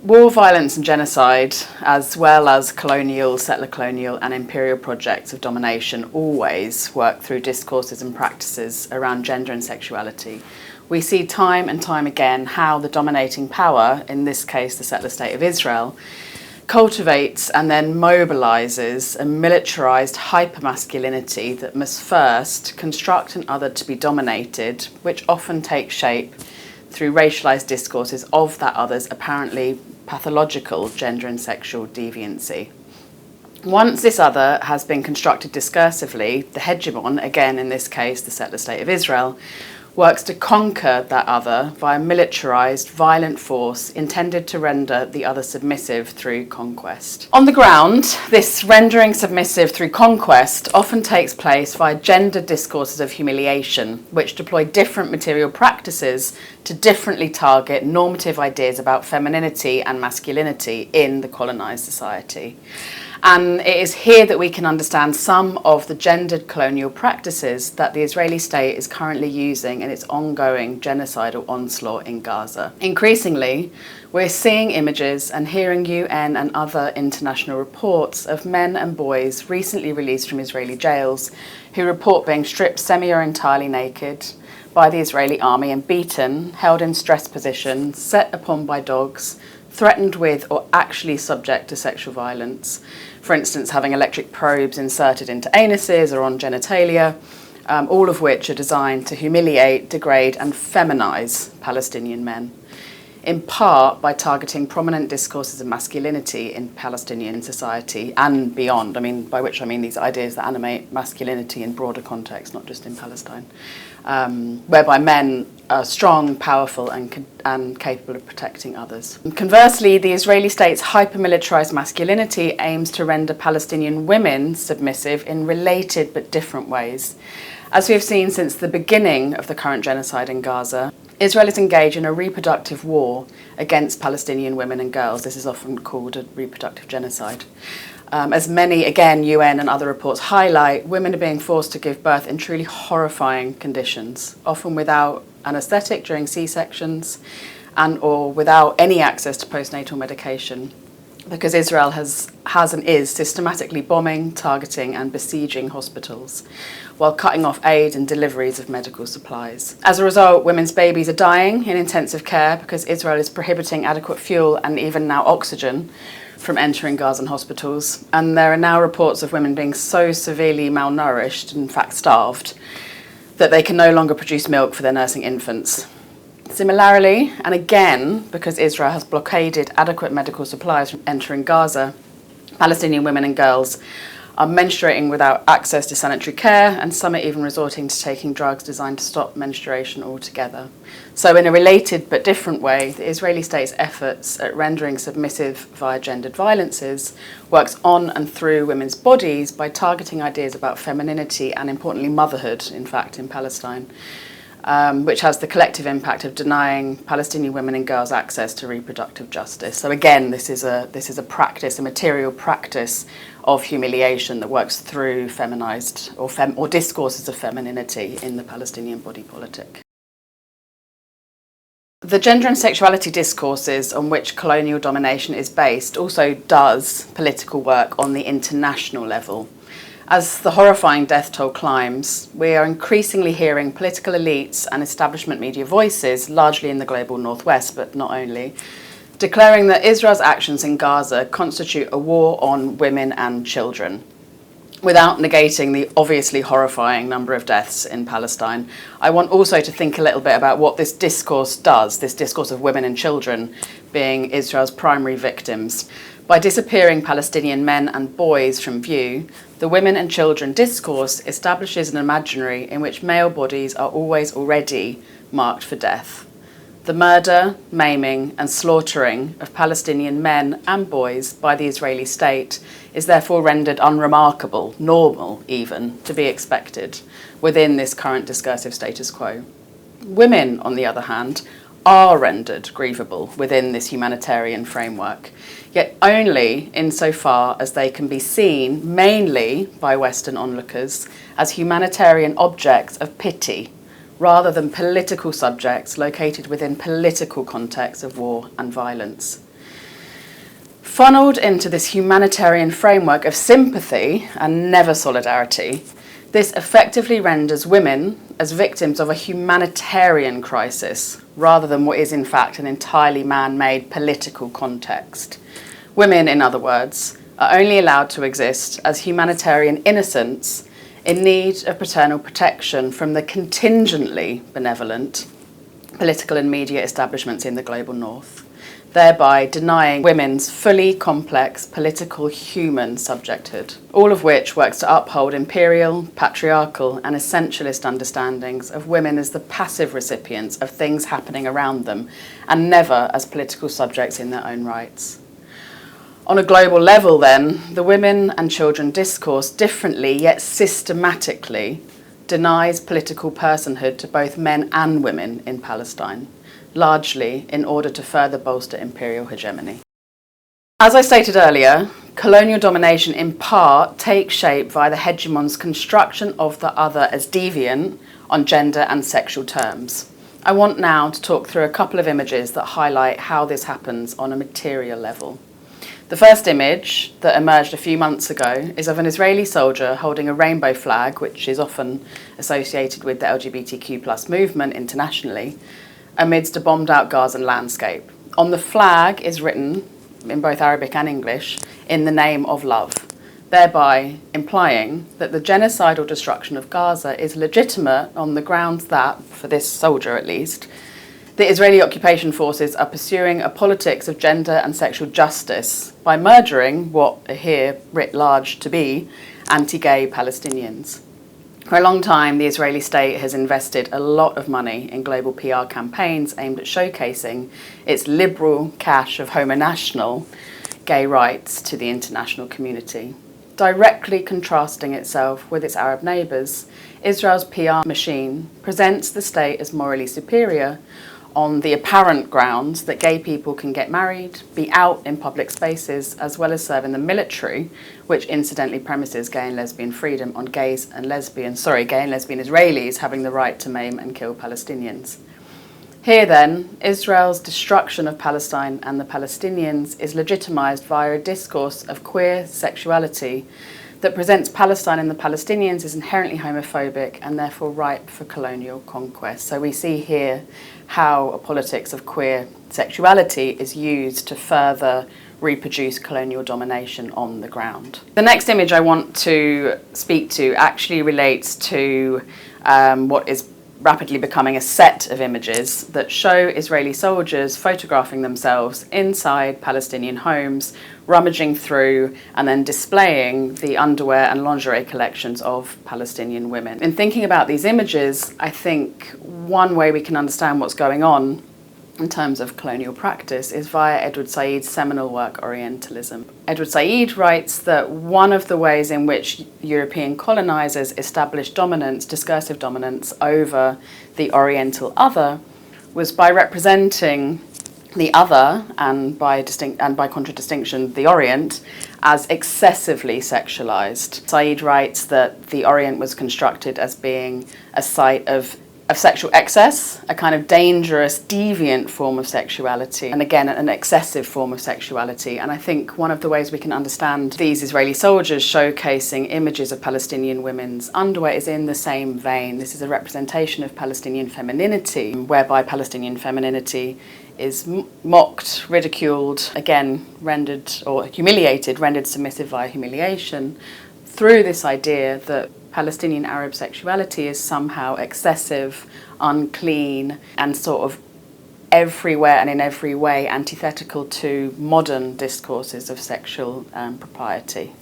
War, violence and genocide, as well as colonial, settler colonial and imperial projects of domination, always work through discourses and practices around gender and sexuality. We see time and time again how the dominating power, in this case the settler state of Israel, cultivates and then mobilises a militarised hypermasculinity that must first construct an other to be dominated, which often takes shape through racialised discourses of that other's apparently pathological gender and sexual deviancy. Once this other has been constructed discursively, the hegemon, again in this case the settler state of Israel, works to conquer that other via militarised, violent force intended to render the other submissive through conquest. On the ground, this rendering submissive through conquest often takes place via gendered discourses of humiliation, which deploy different material practices to differently target normative ideas about femininity and masculinity in the colonised society. And it is here that we can understand some of the gendered colonial practices that the Israeli state is currently using in its ongoing genocidal onslaught in Gaza. Increasingly, we're seeing images and hearing UN and other international reports of men and boys recently released from Israeli jails who report being stripped semi or entirely naked by the Israeli army and beaten, held in stress positions, set upon by dogs, threatened with or actually subject to sexual violence. For instance, having electric probes inserted into anuses or on genitalia, all of which are designed to humiliate, degrade and feminise Palestinian men, in part by targeting prominent discourses of masculinity in Palestinian society and beyond. By which I mean these ideas that animate masculinity in broader context, not just in Palestine, whereby men are strong, powerful and capable of protecting others. Conversely, the Israeli state's hyper-militarised masculinity aims to render Palestinian women submissive in related but different ways. As we have seen since the beginning of the current genocide in Gaza, Israel is engaged in a reproductive war against Palestinian women and girls. This is often called a reproductive genocide. As many, again, UN and other reports highlight, women are being forced to give birth in truly horrifying conditions, often without anaesthetic during C-sections and or without any access to postnatal medication, because Israel has and is systematically bombing, targeting and besieging hospitals while cutting off aid and deliveries of medical supplies. As a result, women's babies are dying in intensive care because Israel is prohibiting adequate fuel and even now oxygen from entering Gazan hospitals. And there are now reports of women being so severely malnourished, in fact starved, that they can no longer produce milk for their nursing infants. Similarly, and again, because Israel has blockaded adequate medical supplies from entering Gaza, Palestinian women and girls are menstruating without access to sanitary care, and some are even resorting to taking drugs designed to stop menstruation altogether. So in a related but different way, the Israeli state's efforts at rendering submissive via gendered violences works on and through women's bodies by targeting ideas about femininity and, importantly, motherhood, in fact, in Palestine, which has the collective impact of denying Palestinian women and girls access to reproductive justice. So again, this is a practice, a material practice of humiliation that works through feminized or discourses of femininity in the Palestinian body politic. The gender and sexuality discourses on which colonial domination is based also does political work on the international level. As the horrifying death toll climbs, we are increasingly hearing political elites and establishment media voices, largely in the global northwest, but not only, declaring that Israel's actions in Gaza constitute a war on women and children, without negating the obviously horrifying number of deaths in Palestine. I want also to think a little bit about what this discourse does, this discourse of women and children being Israel's primary victims. By disappearing Palestinian men and boys from view, the women and children discourse establishes an imaginary in which male bodies are always already marked for death. The murder, maiming and slaughtering of Palestinian men and boys by the Israeli state is therefore rendered unremarkable, normal even, to be expected within this current discursive status quo. Women, on the other hand, are rendered grievable within this humanitarian framework, yet only insofar as they can be seen, mainly by Western onlookers, as humanitarian objects of pity, rather than political subjects located within political contexts of war and violence. Funneled into this humanitarian framework of sympathy and never solidarity, this effectively renders women as victims of a humanitarian crisis rather than what is in fact an entirely man-made political context. Women, in other words, are only allowed to exist as humanitarian innocents in need of paternal protection from the contingently benevolent political and media establishments in the global north, thereby denying women's fully complex political human subjecthood, all of which works to uphold imperial, patriarchal and essentialist understandings of women as the passive recipients of things happening around them and never as political subjects in their own rights. On a global level then, the women and children discourse differently yet systematically denies political personhood to both men and women in Palestine, largely in order to further bolster imperial hegemony. As I stated earlier, colonial domination in part takes shape via the hegemon's construction of the other as deviant on gender and sexual terms. I want now to talk through a couple of images that highlight how this happens on a material level. The first image that emerged a few months ago is of an Israeli soldier holding a rainbow flag, which is often associated with the LGBTQ+ movement internationally, amidst a bombed-out Gaza landscape. On the flag is written, in both Arabic and English, "In the name of love," thereby implying that the genocidal destruction of Gaza is legitimate on the grounds that, for this soldier at least, the Israeli occupation forces are pursuing a politics of gender and sexual justice by murdering what are here writ large to be anti-gay Palestinians. For a long time, the Israeli state has invested a lot of money in global PR campaigns aimed at showcasing its liberal cache of homonational gay rights to the international community. Directly contrasting itself with its Arab neighbours, Israel's PR machine presents the state as morally superior on the apparent grounds that gay people can get married, be out in public spaces, as well as serve in the military, which incidentally premises gay and lesbian freedom on gay and lesbian Israelis having the right to maim and kill Palestinians. Here then, Israel's destruction of Palestine and the Palestinians is legitimised via a discourse of queer sexuality that presents Palestine and the Palestinians as inherently homophobic and therefore ripe for colonial conquest. So we see here how a politics of queer sexuality is used to further reproduce colonial domination on the ground. The next image I want to speak to actually relates to what is rapidly becoming a set of images that show Israeli soldiers photographing themselves inside Palestinian homes, rummaging through and then displaying the underwear and lingerie collections of Palestinian women. In thinking about these images, I think one way we can understand what's going on in terms of colonial practice is via Edward Said's seminal work, Orientalism. Edward Said writes that one of the ways in which European colonizers established dominance, discursive dominance, over the Oriental other was by representing the other, and by contradistinction, the Orient, as excessively sexualized. Said writes that the Orient was constructed as being a site of sexual excess, a kind of dangerous, deviant form of sexuality, and again, an excessive form of sexuality. And I think one of the ways we can understand these Israeli soldiers showcasing images of Palestinian women's underwear is in the same vein. This is a representation of Palestinian femininity, whereby Palestinian femininity is mocked, ridiculed, again, rendered, or humiliated, rendered submissive via humiliation, through this idea that Palestinian Arab sexuality is somehow excessive, unclean, and sort of everywhere and in every way antithetical to modern discourses of sexual propriety.